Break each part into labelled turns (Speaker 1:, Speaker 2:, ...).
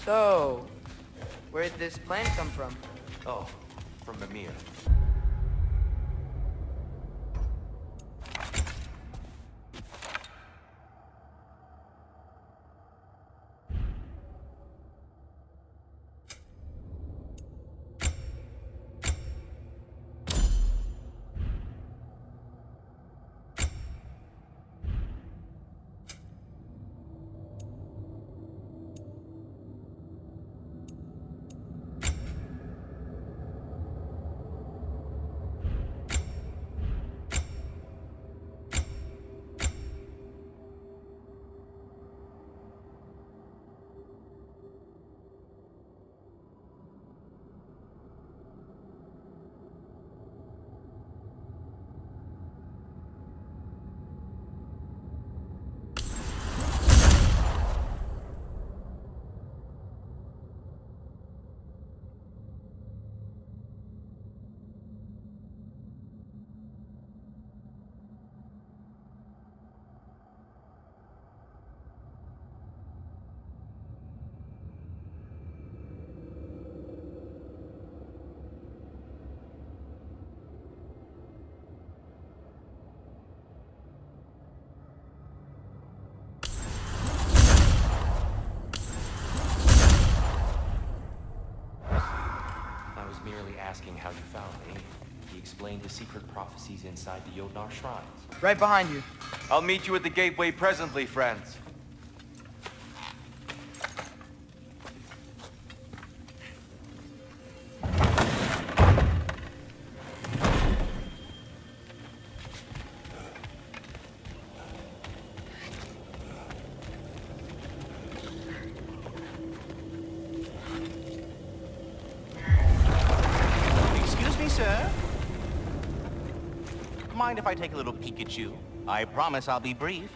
Speaker 1: So, where did this plan come from?
Speaker 2: Oh, from Mimir. Merely asking how you found me. He explained the secret prophecies inside the Jotnar shrines.
Speaker 1: Right behind you.
Speaker 2: I'll meet you at the gateway presently, friends.
Speaker 3: Mind if I take a little peek at you? I promise I'll be brief.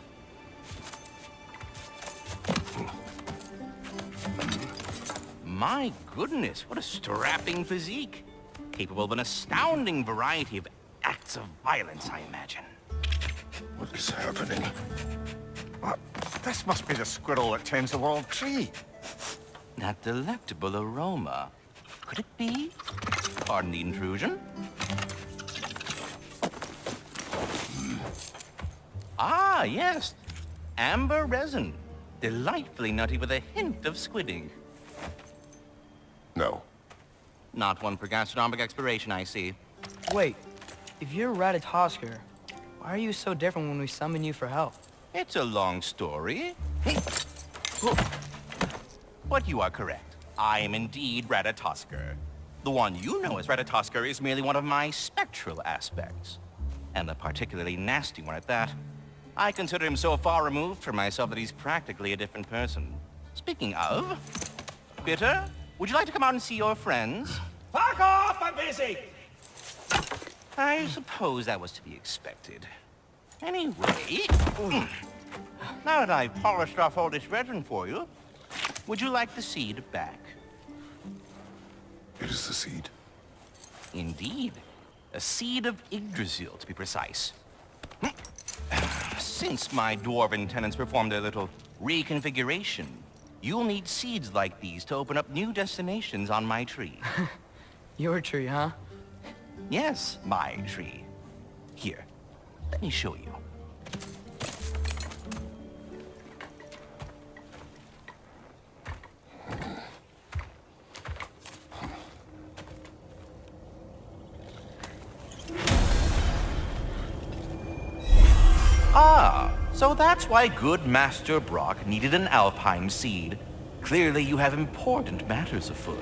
Speaker 3: My goodness, what a strapping physique. Capable of an astounding variety of acts of violence, I imagine.
Speaker 4: What is happening? What? This must be the squirrel that tends the world tree.
Speaker 3: That delectable aroma. Could it be? Pardon the intrusion. Ah, yes. Amber resin. Delightfully nutty with a hint of squidding.
Speaker 4: No.
Speaker 3: Not one for gastronomic exploration, I see.
Speaker 1: Wait, if you're Ratatoskr, why are you so different when we summon you for help?
Speaker 3: It's a long story. But you are correct. I am indeed Ratatoskr. The one you know as Ratatoskr is merely one of my spectral aspects. And a particularly nasty one at that. I consider him so far removed from myself that he's practically a different person. Speaking of, Bitter, would you like to come out and see your friends?
Speaker 5: Fuck off! I'm busy!
Speaker 3: I suppose that was to be expected. Anyway, now that I've polished off all this resin for you, would you like the seed back?
Speaker 4: It is the seed.
Speaker 3: Indeed. A seed of Yggdrasil, to be precise. Since my dwarven tenants performed their little reconfiguration, you'll need seeds like these to open up new destinations on my tree.
Speaker 1: Your tree, huh?
Speaker 3: Yes, my tree. Here, let me show you. Ah, so that's why good Master Brock needed an alpine seed. Clearly you have important matters afoot.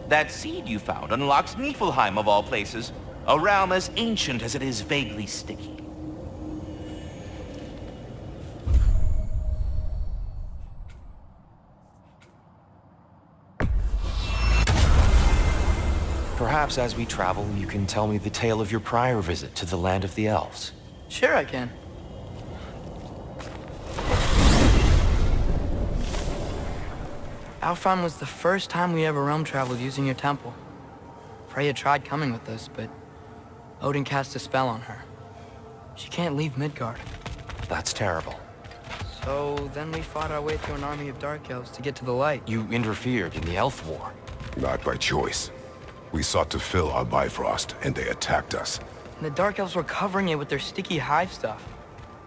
Speaker 3: That seed you found unlocks Niflheim of all places, a realm as ancient as it is vaguely sticky.
Speaker 2: Perhaps as we travel, you can tell me the tale of your prior visit to the land of the elves.
Speaker 1: Sure I can. Alfheim was the first time we ever realm traveled using your temple. Freya tried coming with us, but Odin cast a spell on her. She can't leave Midgard.
Speaker 2: That's terrible.
Speaker 1: So then we fought our way through an army of dark elves to get to the light.
Speaker 2: You interfered in the Elf War.
Speaker 6: Not by choice. We sought to fill our Bifrost, and they attacked us.
Speaker 1: And the dark elves were covering it with their sticky hive stuff.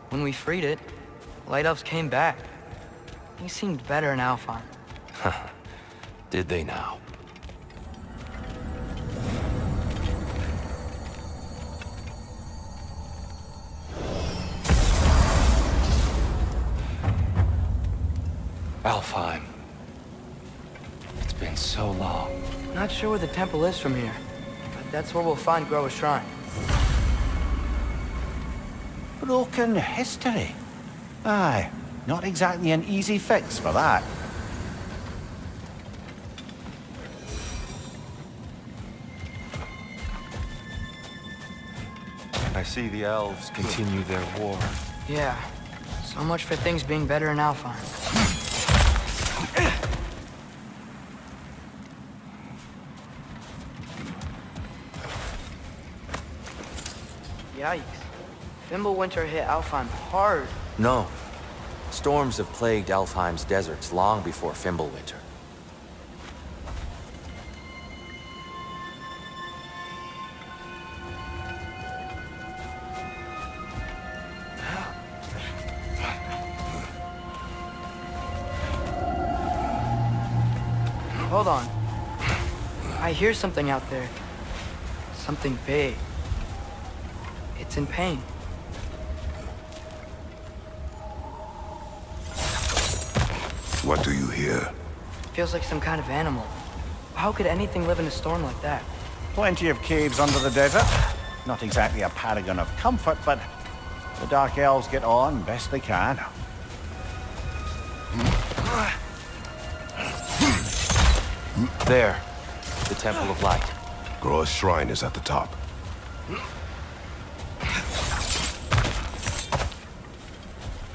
Speaker 1: When we freed it, light elves came back. Things seemed better in Alfheim.
Speaker 2: Did they now? Alfheim. It's been so long.
Speaker 1: Not sure where the temple is from here, but that's where we'll find Groa's shrine.
Speaker 5: Broken history. Aye, not exactly an easy fix for that.
Speaker 2: I see the elves continue their war.
Speaker 1: Yeah, so much for things being better in Alfheim. Yikes. Fimbulwinter hit Alfheim hard.
Speaker 2: No. Storms have plagued Alfheim's deserts long before Fimbulwinter.
Speaker 1: Hold on. I hear something out there. Something big. It's in pain.
Speaker 6: What do you hear?
Speaker 1: Feels like some kind of animal. How could anything live in a storm like that?
Speaker 5: Plenty of caves under the desert. Not exactly a paragon of comfort, but the Dark Elves get on best they can.
Speaker 2: There. The Temple of Light.
Speaker 6: Groa's shrine is at the top.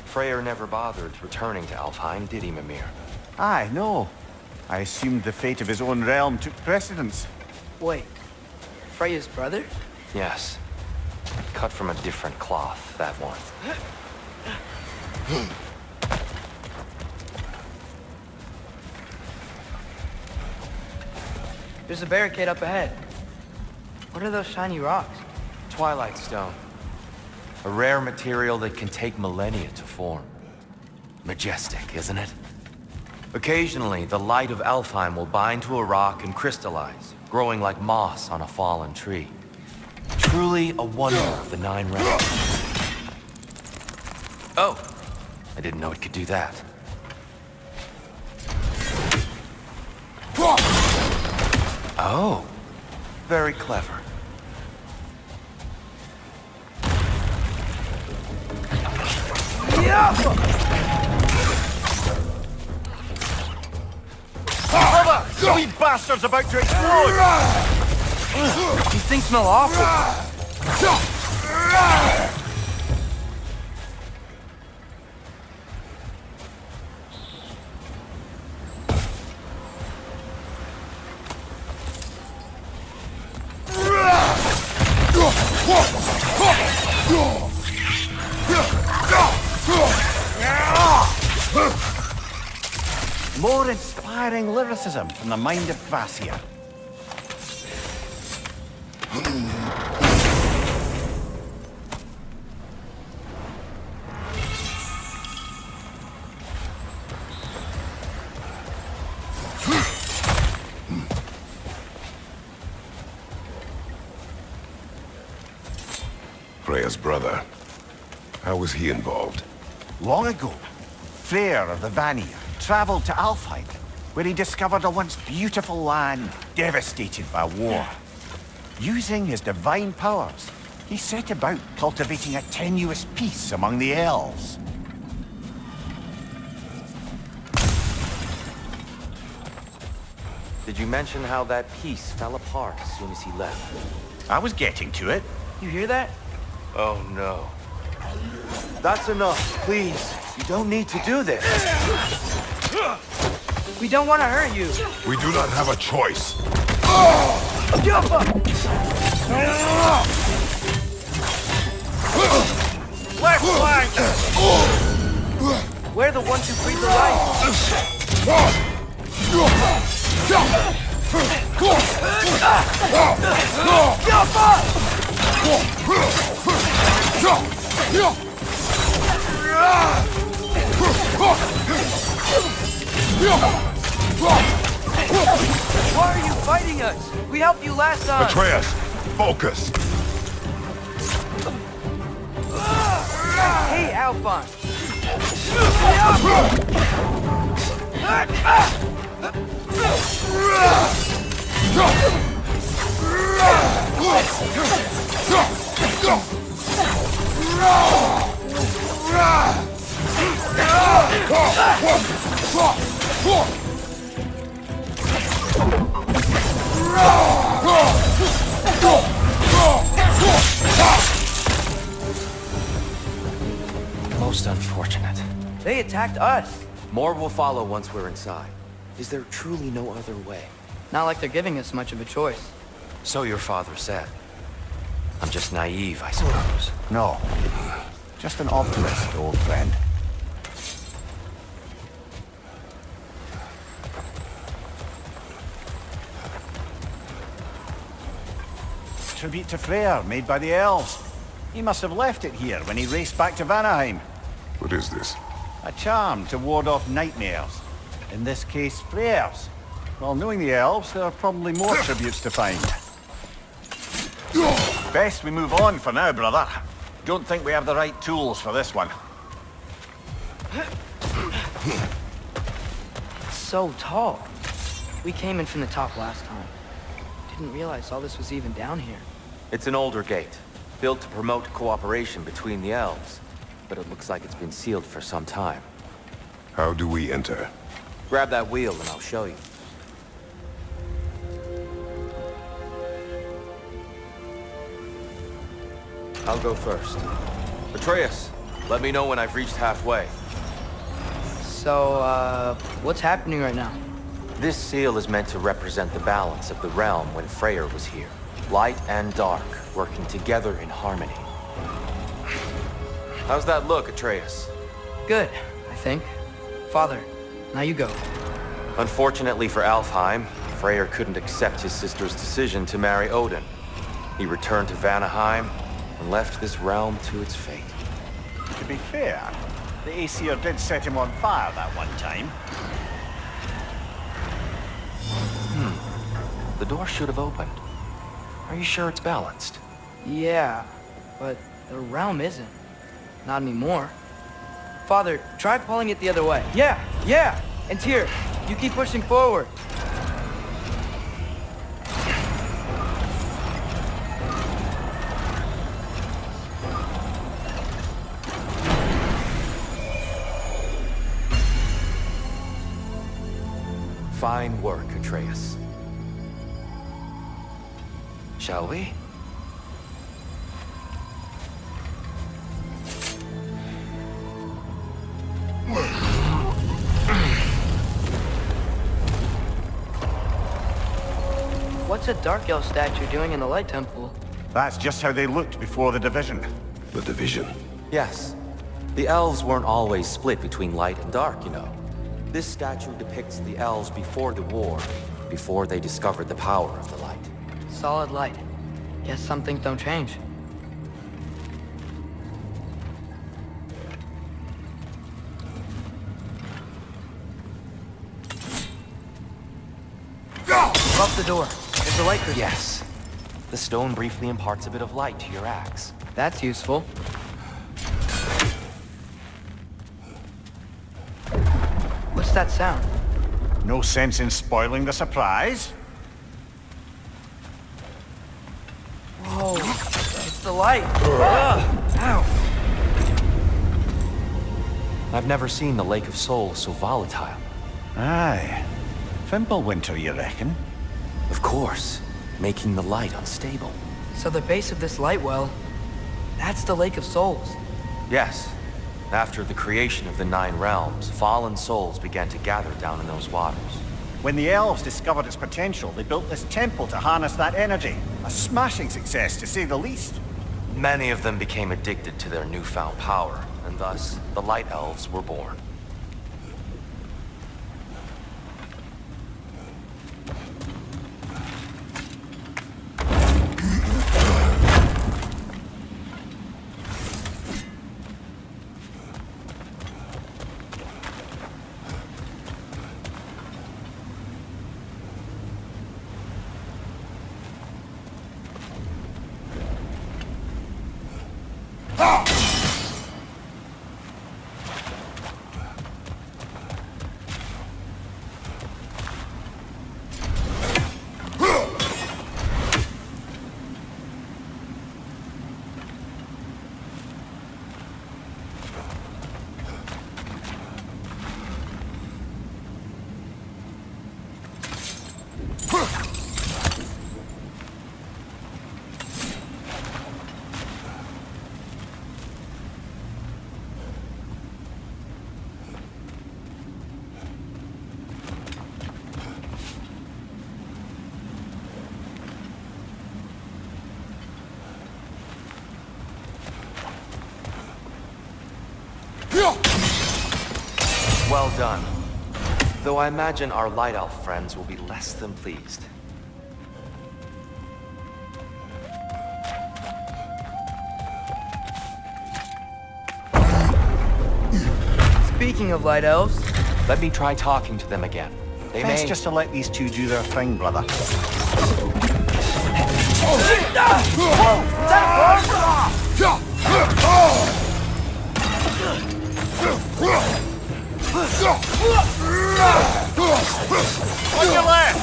Speaker 2: Freyr never bothered returning to Alfheim, did he, Mimir?
Speaker 5: Aye, no. I assumed the fate of his own realm took precedence.
Speaker 1: Wait. Freya's brother?
Speaker 2: Yes. Cut from a different cloth, that one.
Speaker 1: There's a barricade up ahead. What are those shiny rocks?
Speaker 2: Twilight Stone. A rare material that can take millennia to form. Majestic, isn't it? Occasionally, the light of Alfheim will bind to a rock and crystallize, growing like moss on a fallen tree. Truly a wonder of the Nine Realms. Oh, I didn't know it could do that. Oh, very clever.
Speaker 5: The wee bastard's about to explode!
Speaker 1: These things smell awful.
Speaker 5: More inspiring lyricism from the mind of Kvasir.
Speaker 6: Freya's brother. How was he involved?
Speaker 5: Long ago, Freyr of the Vanir traveled to Alfheim, where he discovered a once beautiful land devastated by war. Using his divine powers, he set about cultivating a tenuous peace among the elves.
Speaker 2: Did you mention how that piece fell apart as soon as he left?
Speaker 5: I was getting to it.
Speaker 1: You hear that?
Speaker 2: Oh no. That's enough, please. You don't need to do this.
Speaker 1: We don't want to hurt you.
Speaker 6: We do not have a choice.
Speaker 5: Left flank!
Speaker 1: We're the ones who freed the light. Why are you fighting us? We helped you last time.
Speaker 6: Atreus, focus.
Speaker 1: Hey, Alphon.
Speaker 2: Most unfortunate.
Speaker 1: They attacked us.
Speaker 2: More will follow once we're inside. Is there truly no other way?
Speaker 1: Not like they're giving us much of a choice.
Speaker 2: So your father said. I'm just naive, I suppose.
Speaker 5: No. Just an optimist, old friend. Tribute to Freyr, made by the elves. He must have left it here when he raced back to Vanaheim.
Speaker 6: What is this?
Speaker 5: A charm to ward off nightmares. In this case, Freyr's. Well, knowing the elves, there are probably more tributes to find. Best we move on for now, brother. Don't think we have the right tools for this one.
Speaker 1: So tall. We came in from the top last time. Didn't realize all this was even down here.
Speaker 2: It's an older gate, built to promote cooperation between the elves. But it looks like it's been sealed for some time.
Speaker 6: How do we enter?
Speaker 2: Grab that wheel and I'll show you. I'll go first. Atreus, let me know when I've reached halfway.
Speaker 1: So, what's happening right now?
Speaker 2: This seal is meant to represent the balance of the realm when Freyr was here. Light and dark, working together in harmony. How's that look, Atreus?
Speaker 1: Good, I think. Father, now you go.
Speaker 2: Unfortunately for Alfheim, Freyr couldn't accept his sister's decision to marry Odin. He returned to Vanaheim and left this realm to its fate.
Speaker 5: To be fair, the Aesir did set him on fire that one time.
Speaker 2: The door should have opened. Are you sure it's balanced?
Speaker 1: Yeah, but the realm isn't. Not anymore. Father, try pulling it the other way. Yeah! And Tyr, you keep pushing forward.
Speaker 2: Fine work, Atreus. Shall we?
Speaker 1: What's a Dark Elf statue doing in the Light Temple?
Speaker 5: That's just how they looked before the division.
Speaker 6: The division.
Speaker 2: Yes. The elves weren't always split between light and dark, you know. This statue depicts the elves before the war, before they discovered the power of the light.
Speaker 1: Solid light. Guess some things don't change. Above the door. There's a light crystal.
Speaker 2: Yes. The stone briefly imparts a bit of light to your axe.
Speaker 1: That's useful. What's that sound?
Speaker 5: No sense in spoiling the surprise.
Speaker 1: Whoa, it's the light. Ow.
Speaker 2: I've never seen the Lake of Souls so volatile.
Speaker 5: Aye. Fimbulwinter, you reckon?
Speaker 2: Of course, making the light unstable.
Speaker 1: So the base of this light well, that's the Lake of Souls.
Speaker 2: Yes. After the creation of the Nine Realms, fallen souls began to gather down in those waters.
Speaker 5: When the elves discovered its potential, they built this temple to harness that energy. A smashing success, to say the least.
Speaker 2: Many of them became addicted to their newfound power, and thus, the Light Elves were born. Well done. Though I imagine our Light Elf friends will be less than pleased.
Speaker 1: Speaking of Light Elves,
Speaker 2: Let me try talking to them again. They
Speaker 5: Best
Speaker 2: may...
Speaker 5: just to let these two do their thing, brother.
Speaker 4: On your left!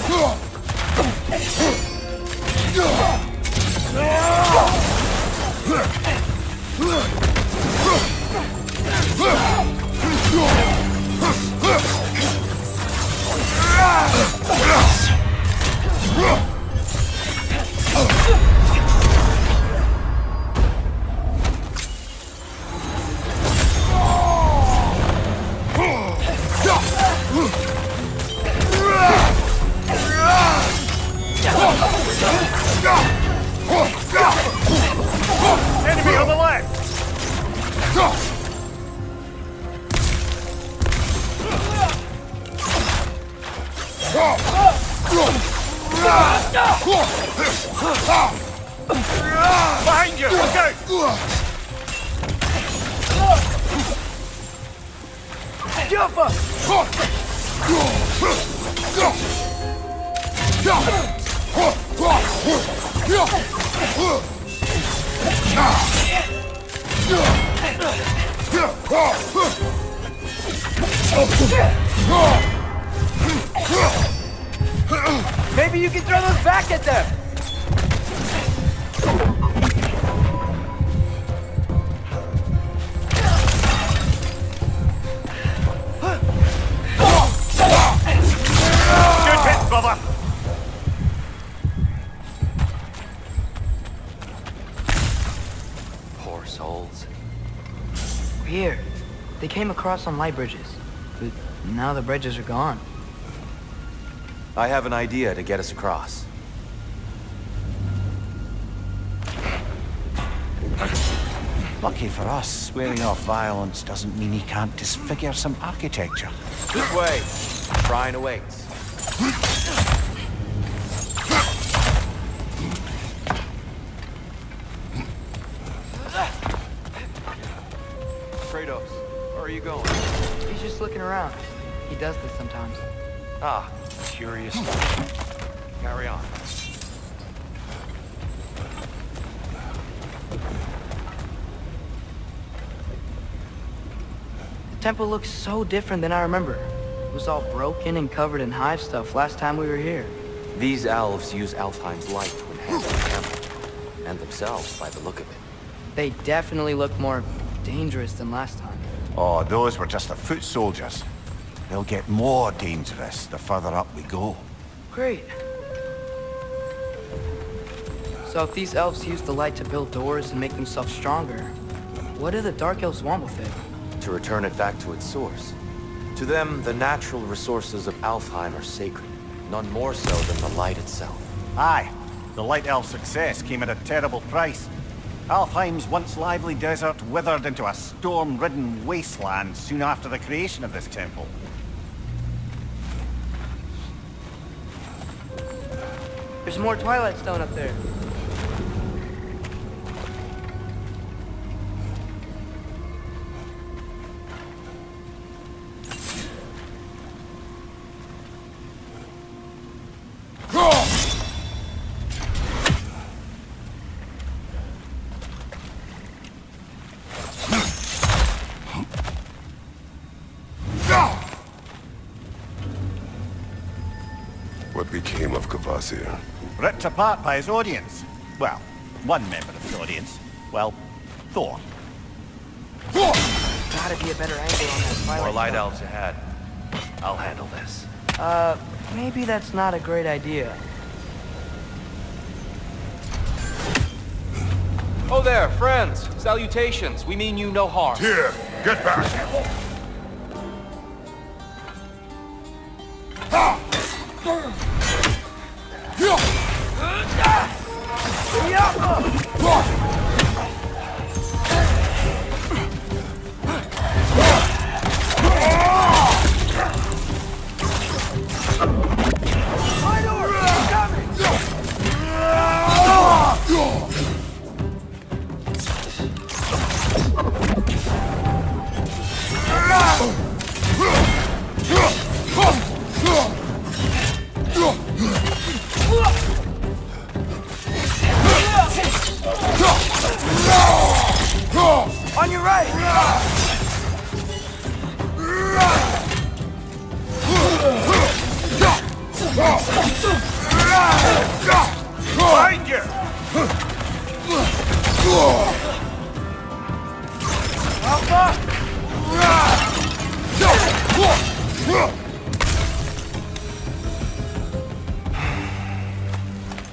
Speaker 4: Enemy on the left! Behind you! Look out!
Speaker 1: maybe you can throw those back at them!
Speaker 4: Shoot it, brother!
Speaker 2: Poor souls.
Speaker 1: Here, they came across some light bridges, but now the bridges are gone.
Speaker 2: I have an idea to get us across.
Speaker 5: Lucky for us, swearing off violence doesn't mean he can't disfigure some architecture.
Speaker 2: This way. Shrine awaits. Kratos, where are you going?
Speaker 1: He's just looking around. He does this sometimes.
Speaker 2: Ah, curious. Carry on.
Speaker 1: The temple looks so different than I remember. It was all broken and covered in hive stuff last time we were here.
Speaker 2: These elves use Alfheim's light to enhance the temple, and themselves by the look of it.
Speaker 1: They definitely look more dangerous than last time.
Speaker 5: Oh, those were just the foot soldiers. They'll get more dangerous the further up we go.
Speaker 1: Great. So if these elves use the light to build doors and make themselves stronger, what do the Dark Elves want with it?
Speaker 2: To return it back to its source. To them, the natural resources of Alfheim are sacred, none more so than the light itself.
Speaker 5: Aye, the Light Elf success came at a terrible price. Alfheim's once lively desert withered into a storm-ridden wasteland soon after the creation of this temple.
Speaker 1: There's more Twilight Stone up there.
Speaker 6: What became of Kvasir?
Speaker 5: Ripped apart by his audience. Well, one member of the audience. Well, Thor.
Speaker 1: Gotta be a better angle on that Twilight
Speaker 2: More light
Speaker 1: Stone.
Speaker 2: elves ahead. I'll handle this.
Speaker 1: Maybe that's not a great idea.
Speaker 7: Oh there, friends. Salutations. We mean you no harm.
Speaker 6: Here, get back!
Speaker 1: On your right!
Speaker 5: Behind you!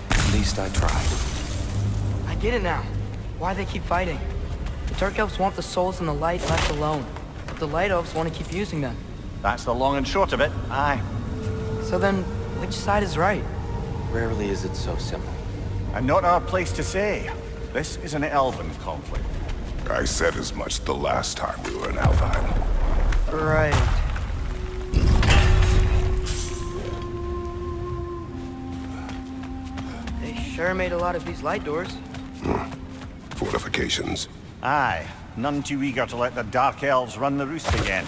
Speaker 2: At least I tried.
Speaker 1: I get it now. Why they keep fighting. The Dark Elves want the souls in the light left alone, but the Light Elves want to keep using them.
Speaker 5: That's the long and short of it, aye.
Speaker 1: So then, which side is right?
Speaker 2: Rarely is it so simple.
Speaker 5: And not our place to say. This is an elven conflict.
Speaker 6: I said as much the last time we were in Alfheim.
Speaker 1: Right. They sure made a lot of these light doors.
Speaker 6: Fortifications.
Speaker 5: Aye, none too eager to let the Dark Elves run the roost again.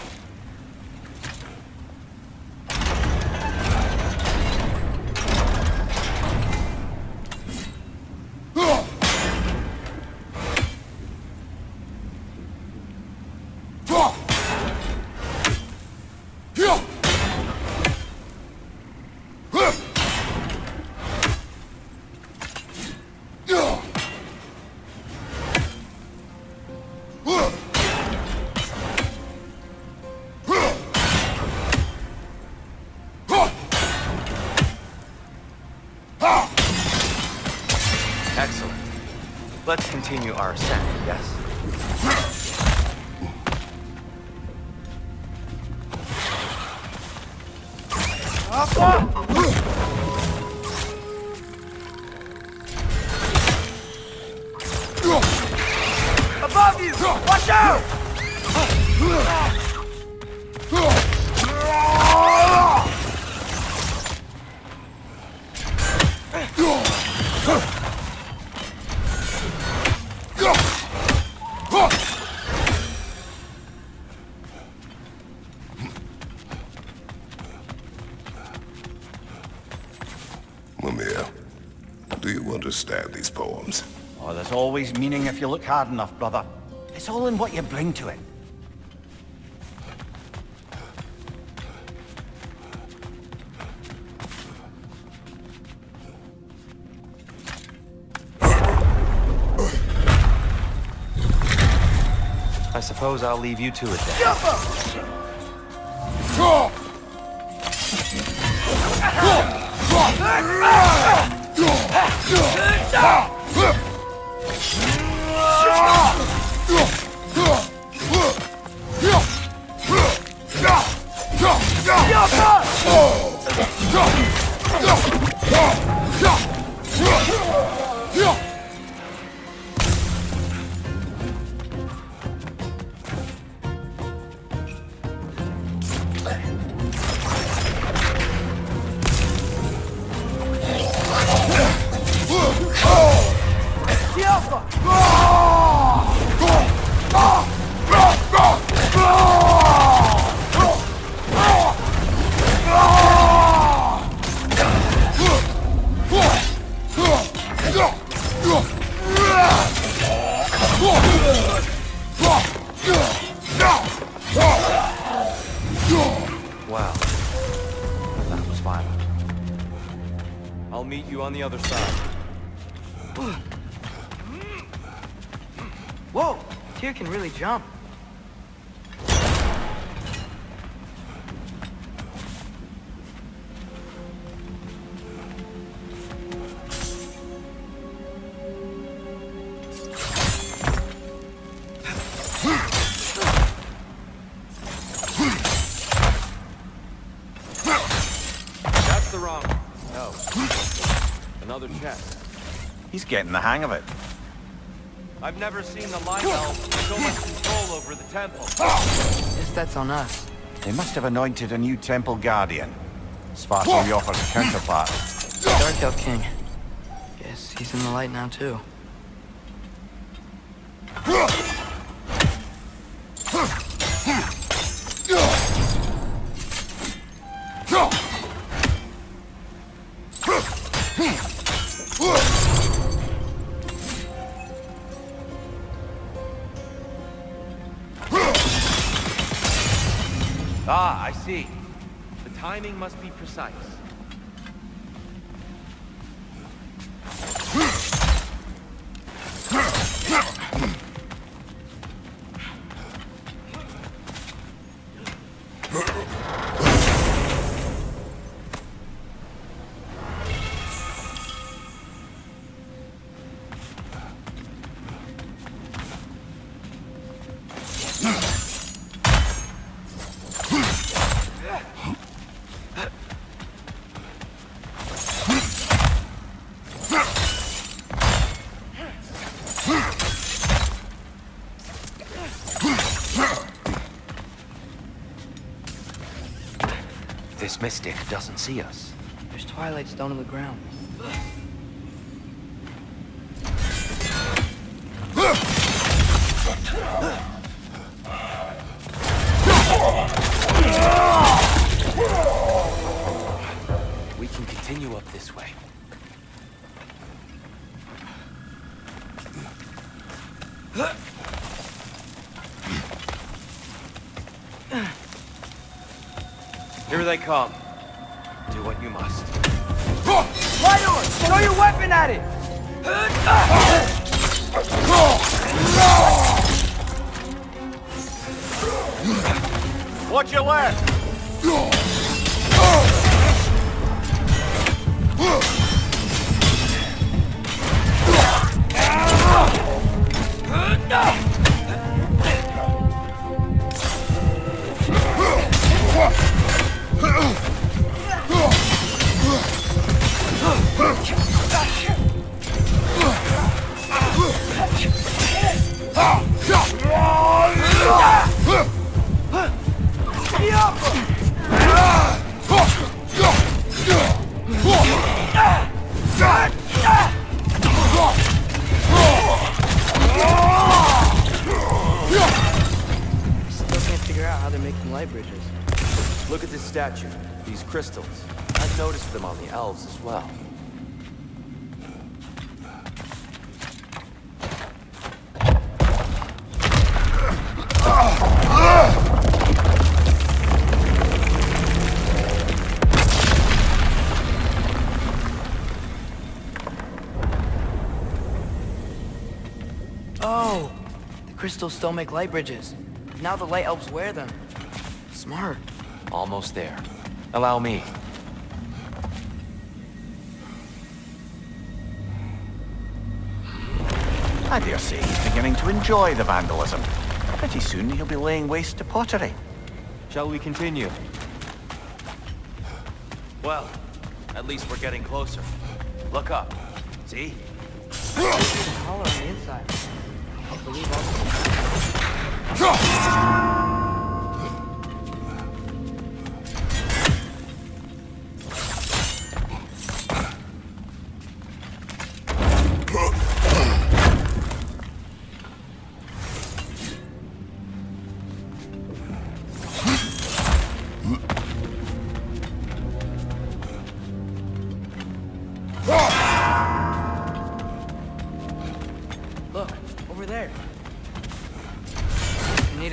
Speaker 2: Excellent. Let's continue our ascent, yes?
Speaker 1: Above you! Watch out!
Speaker 6: Mimir, do you understand these poems?
Speaker 5: Oh, there's always meaning if you look hard enough, brother. It's all in what you bring to it.
Speaker 2: I suppose I'll leave you to it then. Wow. That was violent. I'll meet you on the other side.
Speaker 1: Whoa! Tyr can really jump.
Speaker 2: That's the wrong... No. Another chest.
Speaker 5: He's getting the hang of it.
Speaker 2: I've never seen the Light Elves with so much control over the temple.
Speaker 1: Guess that's on us.
Speaker 5: They must have anointed a new temple guardian. Svartalfheim offers a counterpart.
Speaker 1: Dark Elf King. Guess he's in the light now, too.
Speaker 2: Ah, I see. The timing must be precise. This mystic doesn't see us.
Speaker 1: There's Twilight Stone on the ground.
Speaker 2: We can continue up this way. Here they come. Do what you must.
Speaker 1: Light Throw your weapon at it!
Speaker 4: Watch your left!
Speaker 2: Look at this statue, these crystals. I've noticed them on the elves as well.
Speaker 1: Oh, the crystals still make light bridges. Now the light elves wear them. Smart.
Speaker 2: Almost there. Allow me.
Speaker 5: I dare say he's beginning to enjoy the vandalism. Pretty soon he'll be laying waste to pottery.
Speaker 2: Shall we continue? Well, at least we're getting closer. Look up. See?
Speaker 1: Collar on the inside. I believe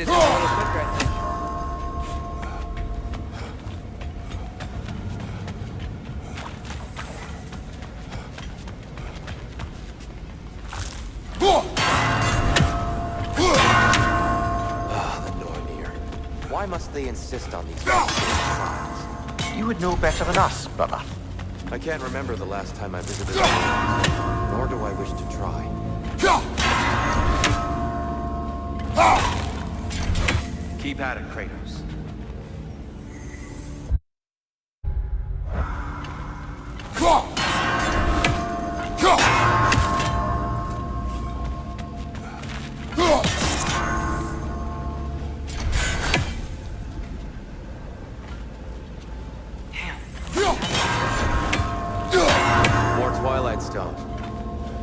Speaker 1: is going a little quicker, I think.
Speaker 2: Why must they insist on these trials?
Speaker 5: You would know better than us, brother.
Speaker 2: I can't remember the last time I visited them, nor do I wish to try. Keep at it, Kratos.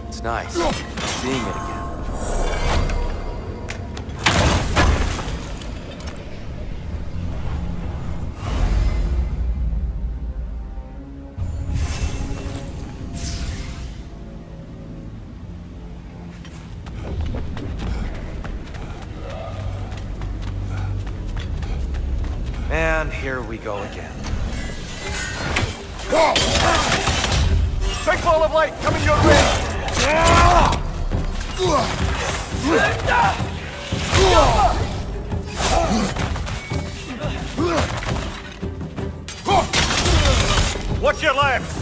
Speaker 2: It's nice. Seeing it again. And here we go again.
Speaker 4: Big ball of light coming your way! Watch your left!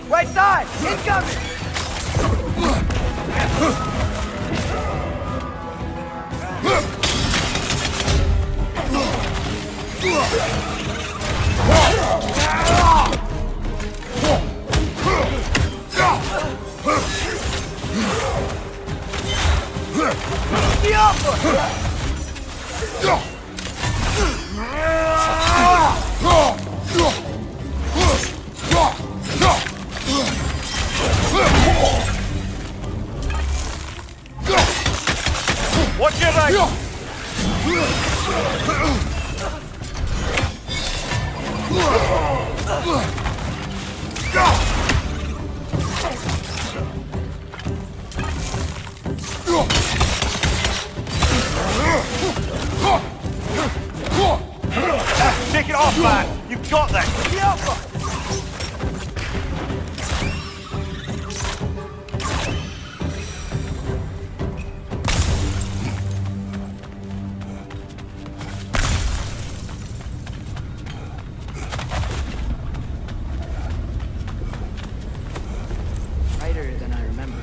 Speaker 1: Right side! Incoming!
Speaker 4: Watch your right! Take it off, man! You've got that!
Speaker 1: Tighter than I remember.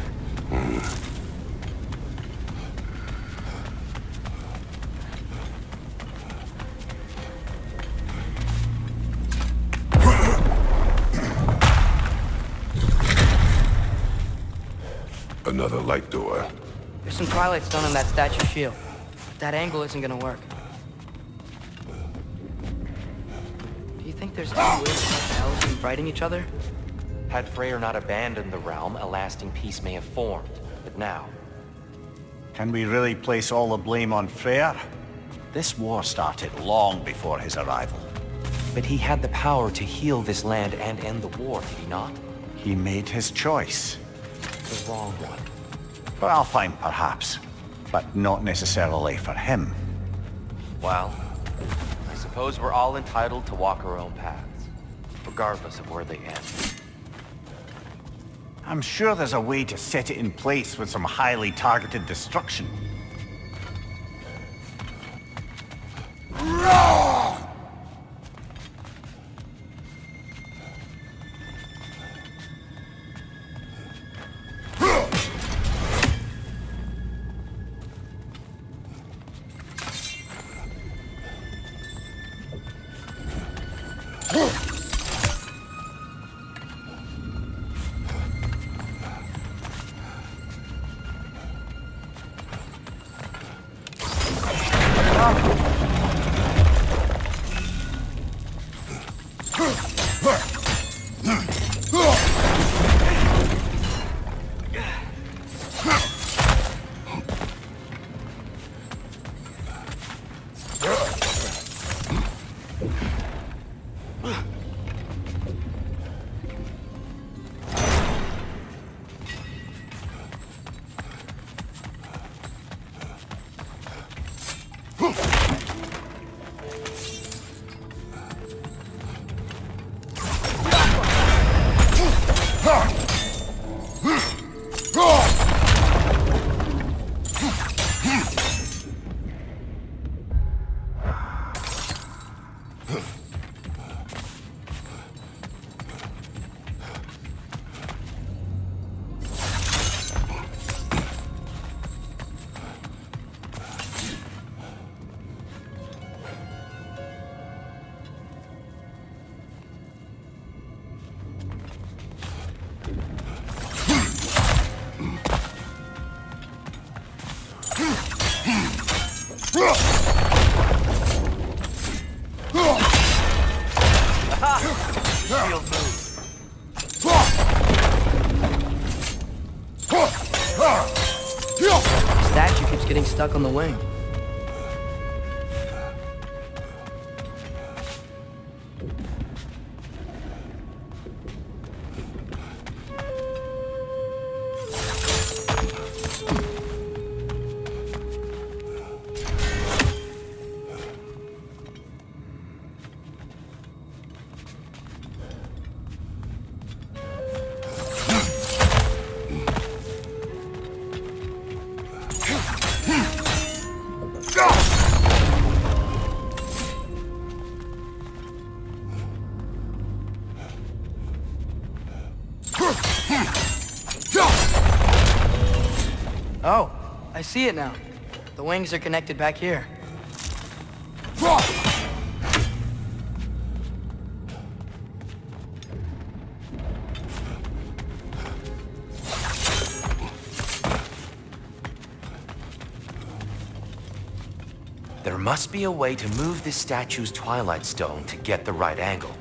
Speaker 6: Another light door.
Speaker 1: There's some Twilight Stone on that statue shield. That angle isn't gonna work. Do you think there's any way to stop the elves from fighting each other?
Speaker 2: Had Freyr not abandoned the realm, a lasting peace may have formed. But now,
Speaker 5: Can we really place all the blame on Freyr? This war started long before his arrival.
Speaker 2: but he had the power to heal this land and end the war, did he not?
Speaker 5: He made his choice.
Speaker 2: The wrong one.
Speaker 5: For Alfheim, perhaps, but not necessarily for him.
Speaker 2: Well, I suppose we're all entitled to walk our own paths, regardless of where they end.
Speaker 5: I'm sure there's a way to set it in place with some highly targeted destruction.
Speaker 1: Statue keeps getting stuck on the wing. Oh, I see it now. The wings are connected back here.
Speaker 2: There must be a way to move this statue's Twilight Stone to get the right angle.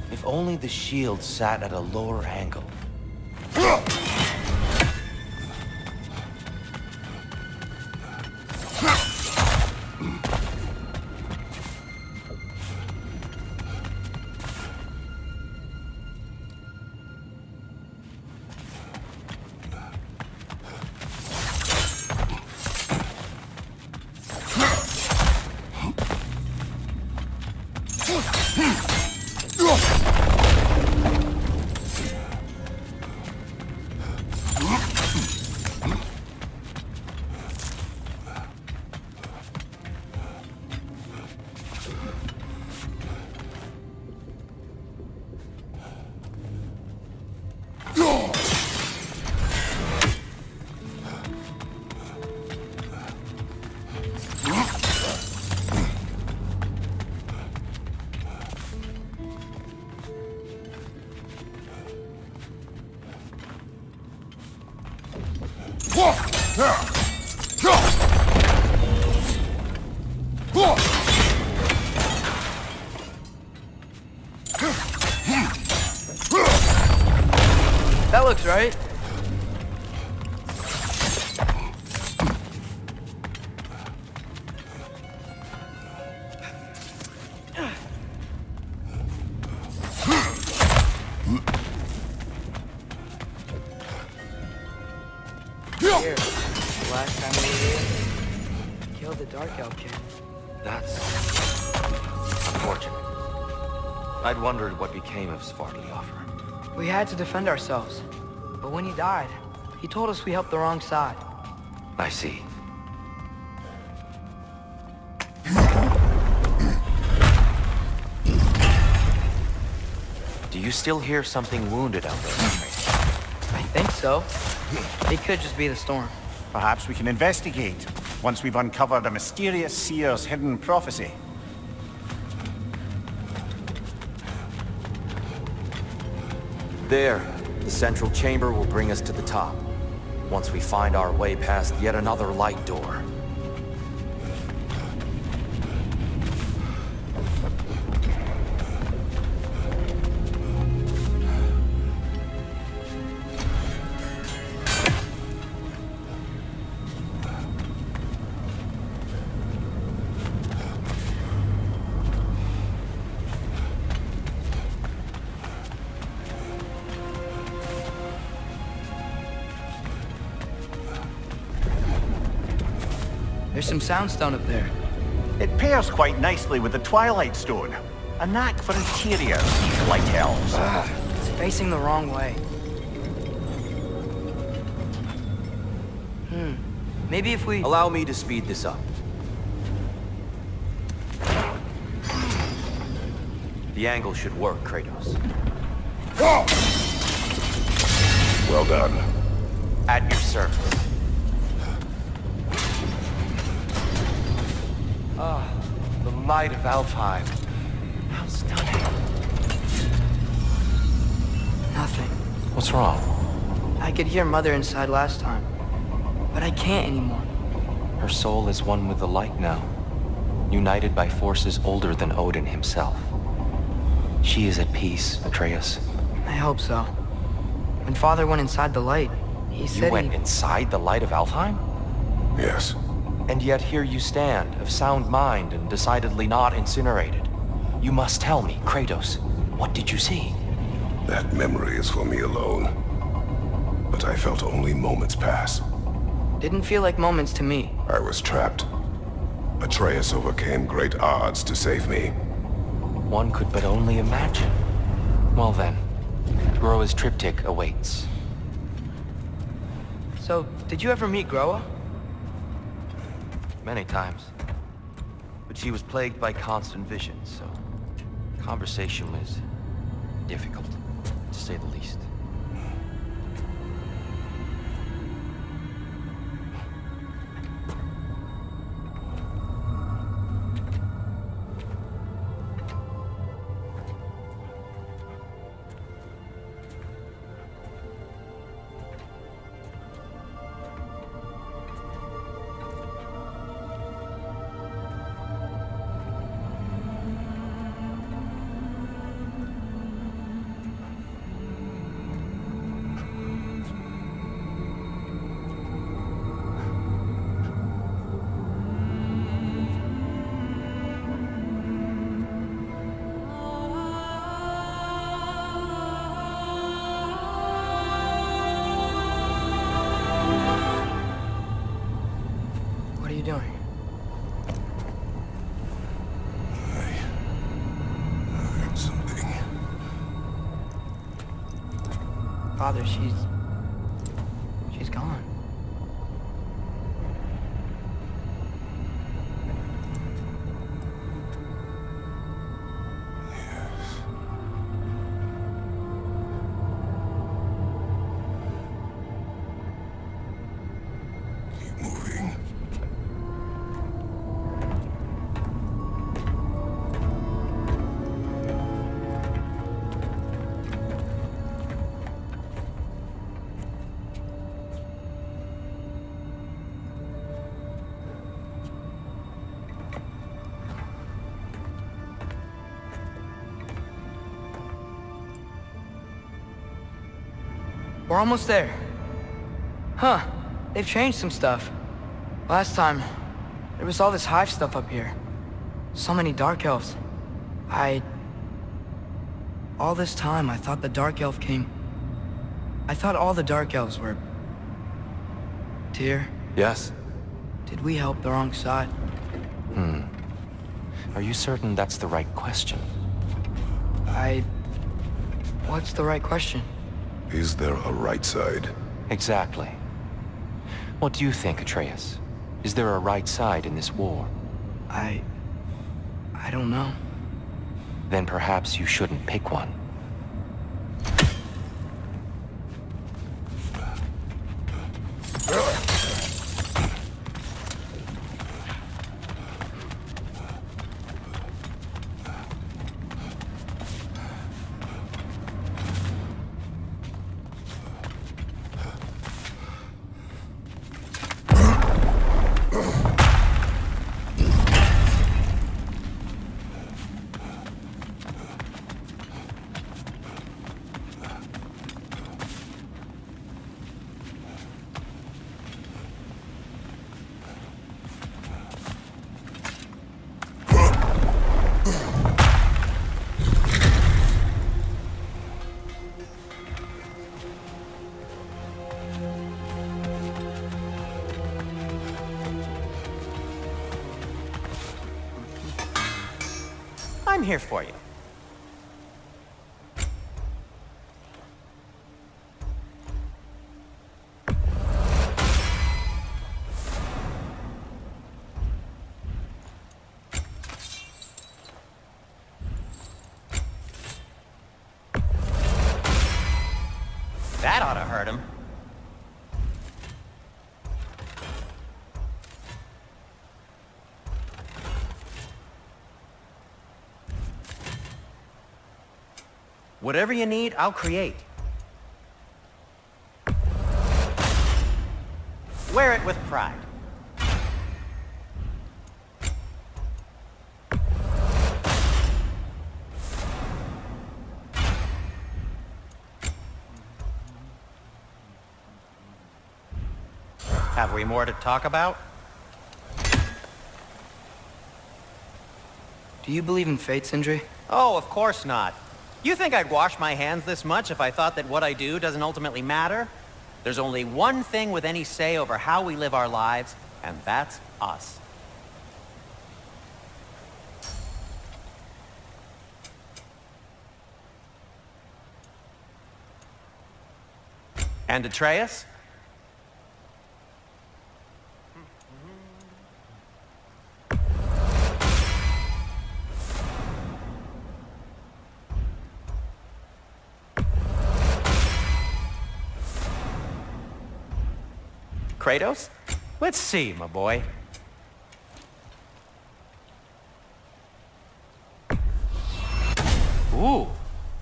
Speaker 2: If only the shield sat at a lower angle.
Speaker 1: That looks right. Here, last time we were here, killed the Dark Elf kid.
Speaker 2: That's unfortunate. I'd wondered what became of Svartalfheim.
Speaker 1: We had to defend ourselves. But when he died, he told us we helped the wrong side.
Speaker 2: I see. Do you still hear something wounded out there?
Speaker 1: I think so. It could just be the storm.
Speaker 5: Perhaps we can investigate, once we've uncovered a mysterious seer's hidden prophecy.
Speaker 2: There, the central chamber will bring us to the top, once we find our way past yet another light door.
Speaker 1: There's some soundstone up there.
Speaker 5: It pairs quite nicely with the Twilight Stone. A knack for interiors, these light elves.
Speaker 1: It's facing the wrong way. Maybe if we...
Speaker 2: Allow me to speed this up. The angle should work, Kratos.
Speaker 6: Well done.
Speaker 2: At your service. The light of Alfheim. How stunning.
Speaker 1: Nothing.
Speaker 2: What's wrong?
Speaker 1: I could hear Mother inside last time, but I can't anymore.
Speaker 2: Her soul is one with the light now, united by forces older than Odin himself. She is at peace, Atreus.
Speaker 1: I hope so. When Father went inside the light, he
Speaker 2: You
Speaker 1: said
Speaker 2: went inside the light of Alfheim?
Speaker 6: Yes.
Speaker 2: And yet here you stand, of sound mind and decidedly not incinerated. You must tell me, Kratos, what did you see?
Speaker 6: That memory is for me alone. But I felt only moments pass.
Speaker 1: Didn't feel like moments to me.
Speaker 6: I was trapped. Atreus overcame great odds to save me.
Speaker 2: One could but only imagine. Well then, Groa's triptych awaits.
Speaker 1: So, did you ever meet Groa?
Speaker 2: Many times. But she was plagued by constant visions, so conversation was difficult, to say the least.
Speaker 1: What are you doing?
Speaker 6: I heard something.
Speaker 1: Father, she's gone.
Speaker 6: Keep moving.
Speaker 1: We're almost there. Huh. They've changed some stuff. Last time, there was all this hive stuff up here. So many dark elves. All this time, I thought the dark elf king... I thought all the dark elves were... Tyr,
Speaker 2: Yes?
Speaker 1: did we help the wrong side?
Speaker 2: Are you certain that's the right question?
Speaker 1: What's the right question?
Speaker 6: Is there a right side?
Speaker 2: Exactly. What do you think, Atreus? Is there a right side in this war?
Speaker 1: I don't know.
Speaker 2: Then perhaps you shouldn't pick one.
Speaker 8: I'm here for you. That ought to hurt him. Whatever you need, I'll create. Wear it with pride. Have we more to talk about?
Speaker 1: Do you believe in fate, Sindri?
Speaker 8: Oh, of course not. You think I'd wash my hands this much if I thought that what I do doesn't ultimately matter? There's only one thing with any say over how we live our lives, and that's us. And Atreus? Kratos? Let's see, my boy. Ooh,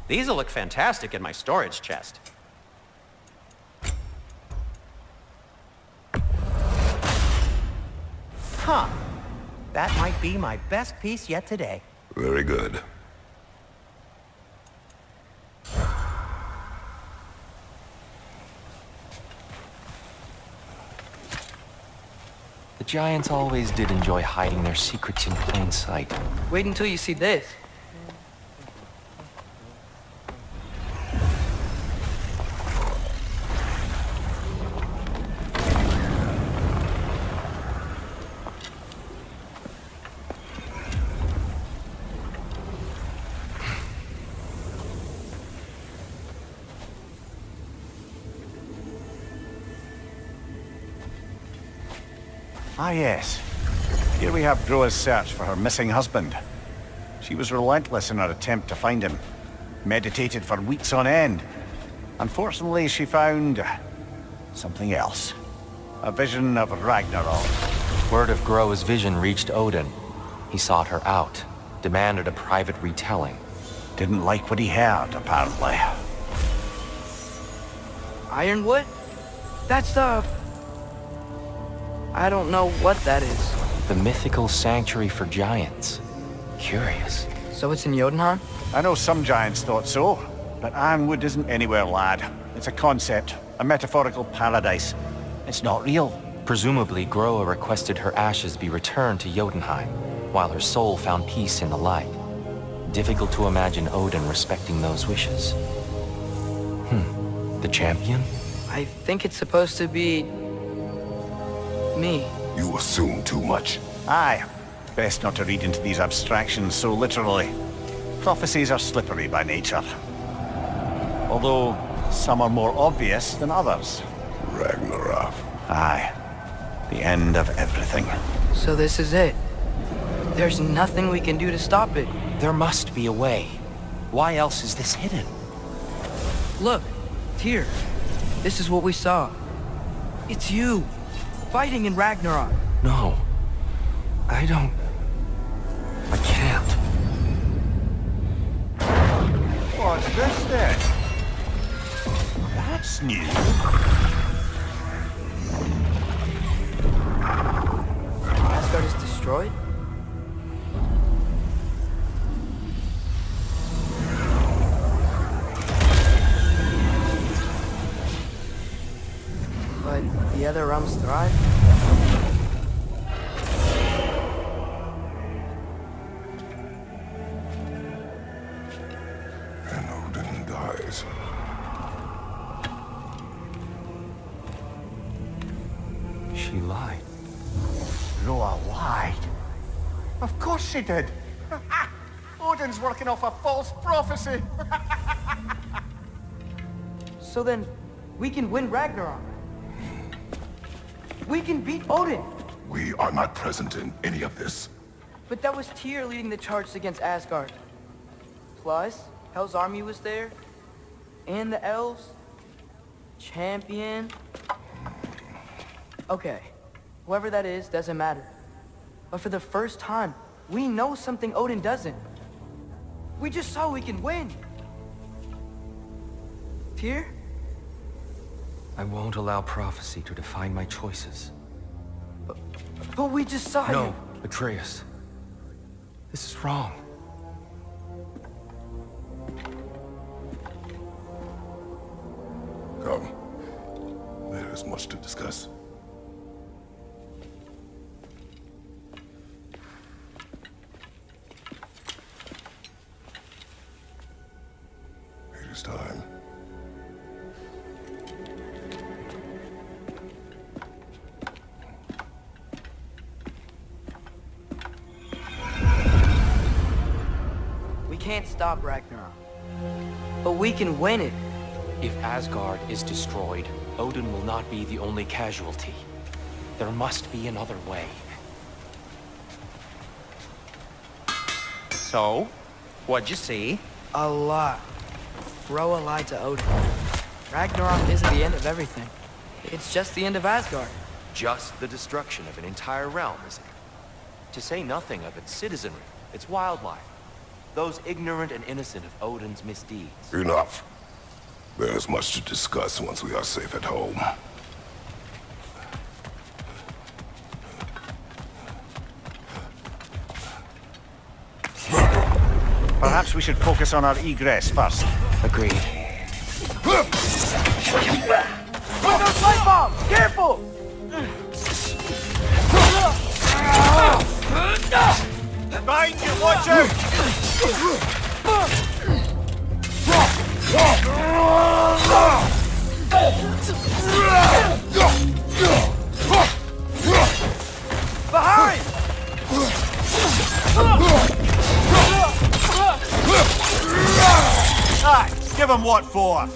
Speaker 8: these'll look fantastic in my storage chest. Huh. That might be my best piece yet today.
Speaker 6: Very good.
Speaker 2: The giants always did enjoy hiding their secrets in plain sight.
Speaker 1: Wait until you see this.
Speaker 5: Ah, yes. Here we have Groa's search for her missing husband. She was relentless in her attempt to find him. Meditated for weeks on end. Unfortunately, she found... something else. A vision of Ragnarok.
Speaker 2: Word of Groa's vision reached Odin. He sought her out, demanded a private retelling.
Speaker 5: Didn't like what he heard, apparently.
Speaker 1: Ironwood? That's the... I don't know what that is.
Speaker 2: The mythical sanctuary for giants. Curious.
Speaker 1: So it's in Jotunheim?
Speaker 5: I know some giants thought so, but Ironwood isn't anywhere, lad. It's a concept, a metaphorical paradise. It's not real.
Speaker 2: Presumably, Groa requested her ashes be returned to Jotunheim, while her soul found peace in the light. Difficult to imagine Odin respecting those wishes. The champion?
Speaker 1: I think it's supposed to be... me.
Speaker 6: You assume too much.
Speaker 5: Aye. Best not to read into these abstractions so literally. Prophecies are slippery by nature. Although, some are more obvious than others.
Speaker 6: Ragnarok.
Speaker 5: Aye. The end of everything.
Speaker 1: So this is it. There's nothing we can do to stop it.
Speaker 2: There must be a way. Why else is this hidden?
Speaker 1: Look, Tyr. This is what we saw. It's you, fighting in Ragnarok.
Speaker 2: No. I don't... I can't.
Speaker 5: What's this then? That's new.
Speaker 1: Asgard is destroyed? But the other realms thrive?
Speaker 6: And Odin dies.
Speaker 2: She lied.
Speaker 5: Groa lied. Of course she did. Odin's working off a false prophecy.
Speaker 1: So then, we can win Ragnarok. We can beat Odin.
Speaker 6: We are not present in any of this.
Speaker 1: But that was Tyr leading the charge against Asgard. Plus, Hell's army was there. And the elves. Champion. Okay. Whoever that is, doesn't matter. But for the first time, we know something Odin doesn't. We just saw we can win. Tyr?
Speaker 2: I won't allow prophecy to define my choices.
Speaker 1: But we just saw
Speaker 2: No,
Speaker 1: you.
Speaker 2: Atreus. This is wrong.
Speaker 6: Come. There is much to discuss. It is time.
Speaker 1: We can't stop Ragnarok. But we can win it.
Speaker 2: If Asgard is destroyed, Odin will not be the only casualty. There must be another way.
Speaker 8: So, what'd you see?
Speaker 1: A lot. Groa lied to Odin. Ragnarok isn't the end of everything. It's just the end of Asgard.
Speaker 2: Just the destruction of an entire realm, is it? To say nothing of its citizenry, its wildlife, those ignorant and innocent of Odin's misdeeds.
Speaker 6: Enough. There is much to discuss once we are safe at home.
Speaker 5: Perhaps we should focus on our egress first.
Speaker 2: Agreed.
Speaker 1: Put those light bombs! Careful!
Speaker 5: Behind you, watch out!
Speaker 1: Behind!
Speaker 5: Aye, give him what for.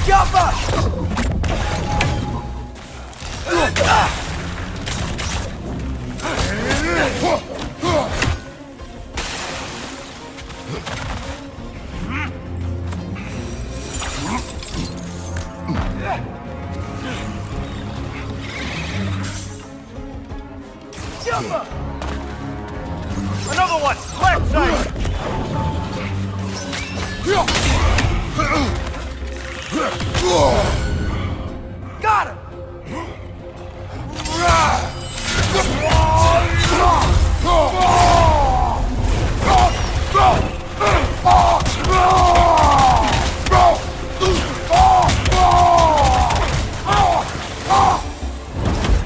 Speaker 1: Jump up!
Speaker 5: Another one! Left side!
Speaker 1: Got him!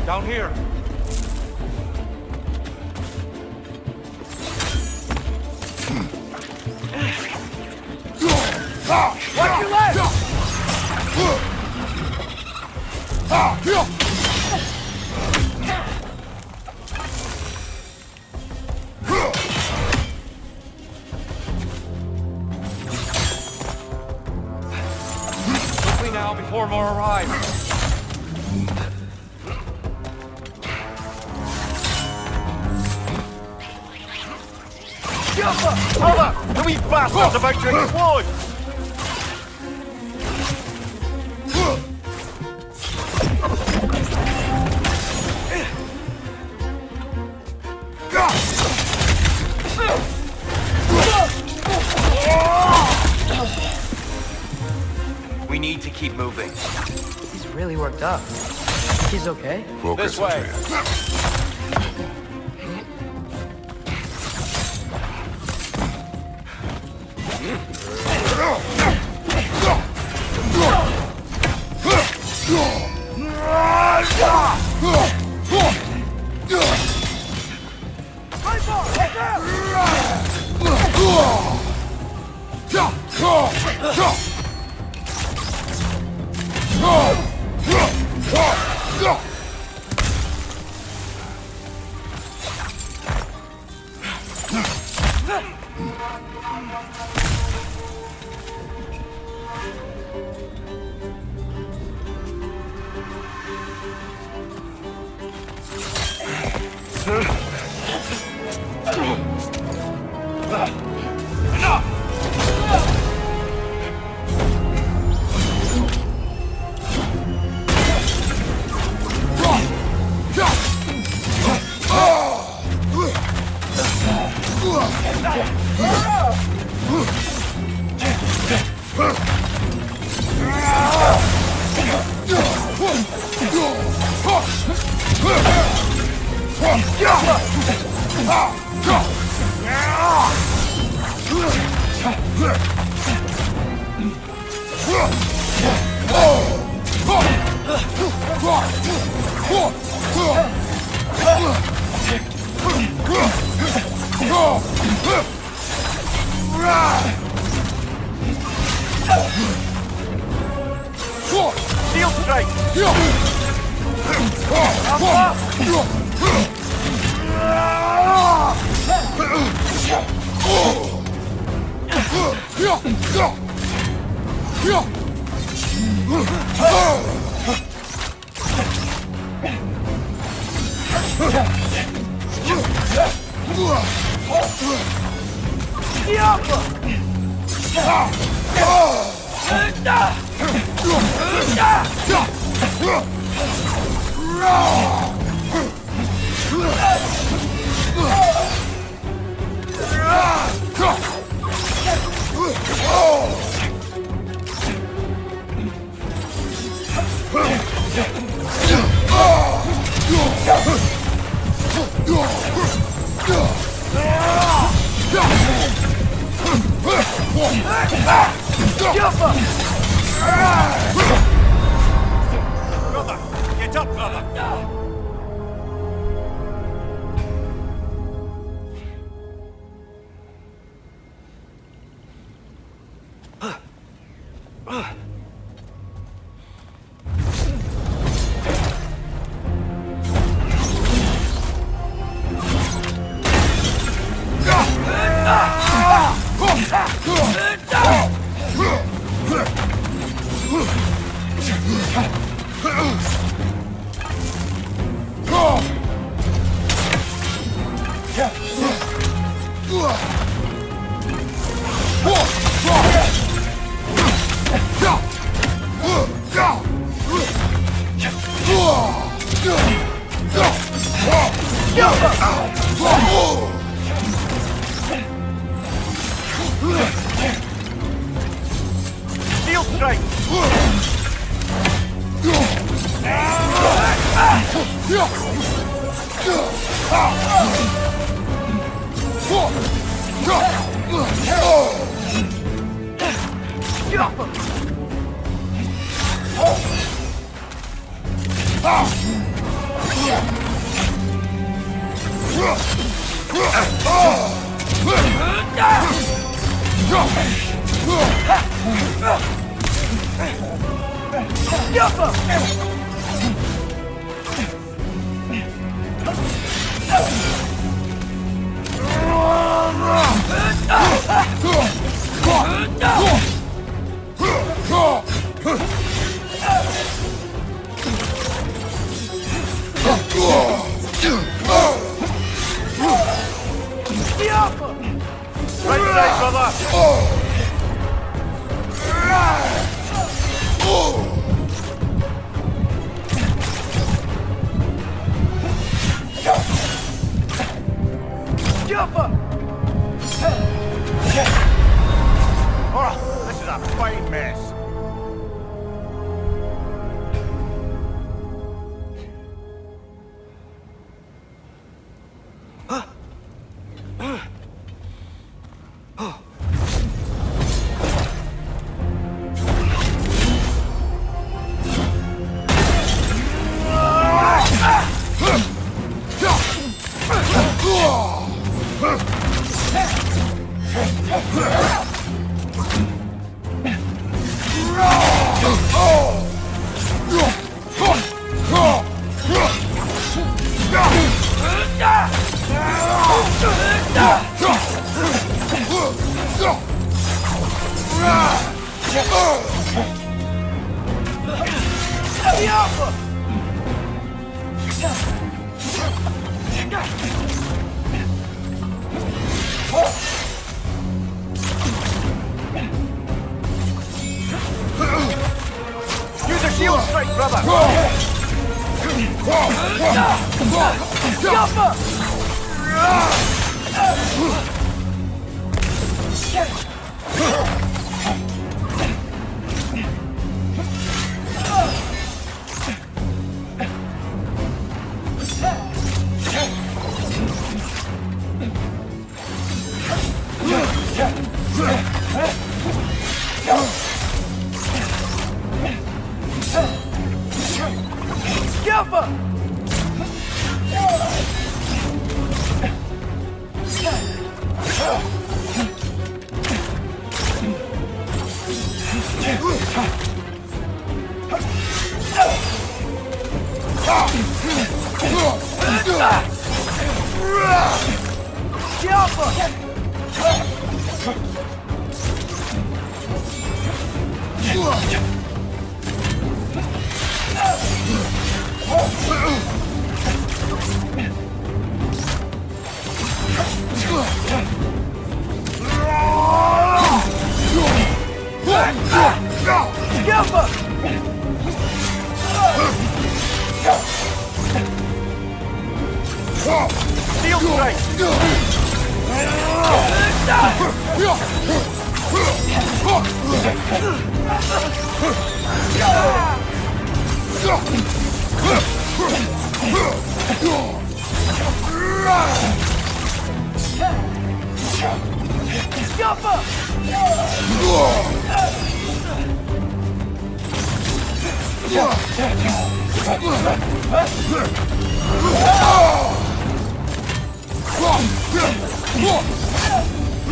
Speaker 7: Down here.
Speaker 1: Watch your legs!
Speaker 7: Quickly now before more arrive.
Speaker 5: Brother! The wee bastard's about to explode!
Speaker 2: We need to keep moving.
Speaker 1: He's really worked up. He's okay?
Speaker 6: Focus,
Speaker 7: This way.
Speaker 6: Atreus.
Speaker 5: Steel strike! Brother! Get up, brother! Steel strike! Right side, brother! Oh, this is a fine mess. Use a shield strike, brother! Steel strike!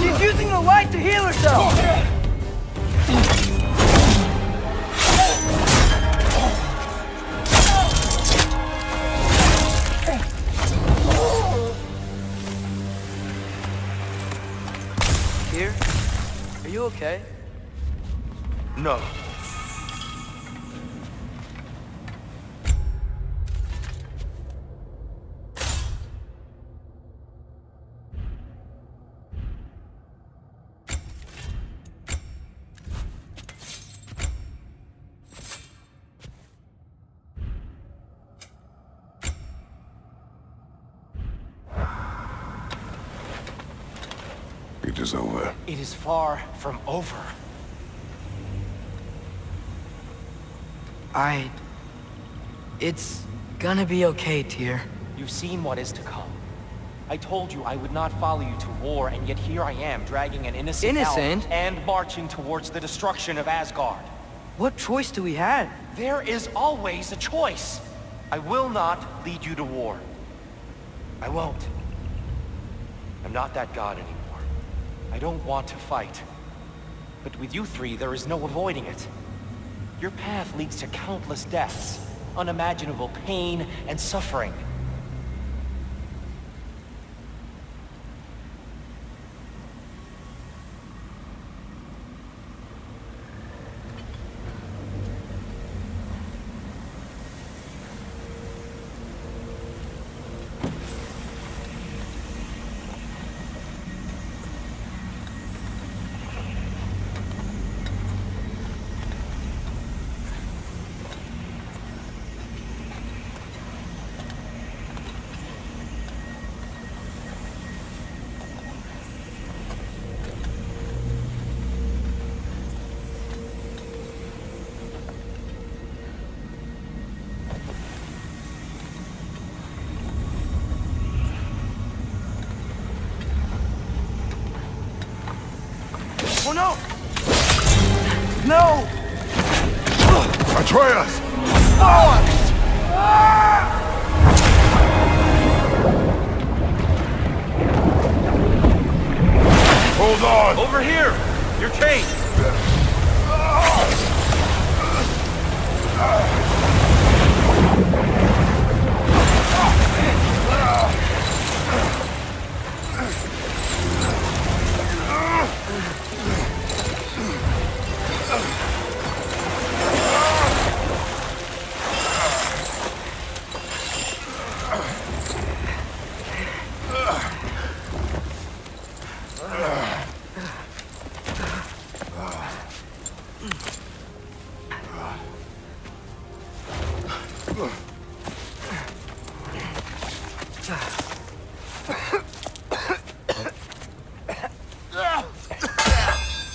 Speaker 1: She's using the light to heal herself! Here? Are you okay?
Speaker 2: No.
Speaker 6: It is over.
Speaker 7: It is far from over.
Speaker 1: It's gonna be okay, Tyr.
Speaker 7: You've seen what is to come. I told you I would not follow you to war, and yet here I am, dragging an innocent elf
Speaker 1: Innocent?
Speaker 7: and marching towards the destruction of Asgard.
Speaker 1: What choice do we have?
Speaker 7: There is always a choice. I will not lead you to war. I won't. I'm not that god anymore. I don't want to fight. But with you three, there is no avoiding it. Your path leads to countless deaths, unimaginable pain and suffering.
Speaker 1: Oh no! No!
Speaker 6: Atreus! Hold on!
Speaker 2: Over here! You're chained!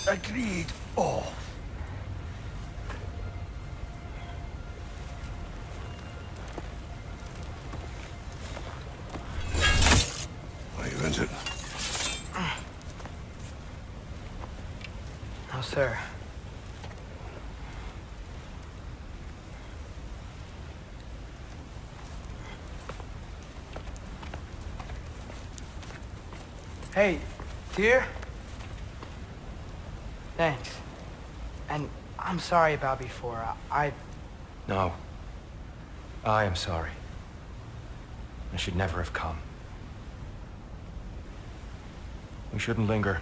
Speaker 6: Agreed. Oh. Are you injured?
Speaker 1: No, sir. Hey, Tyr? Thanks. And I'm sorry about before.
Speaker 7: No. I am sorry. I should never have come. We shouldn't linger.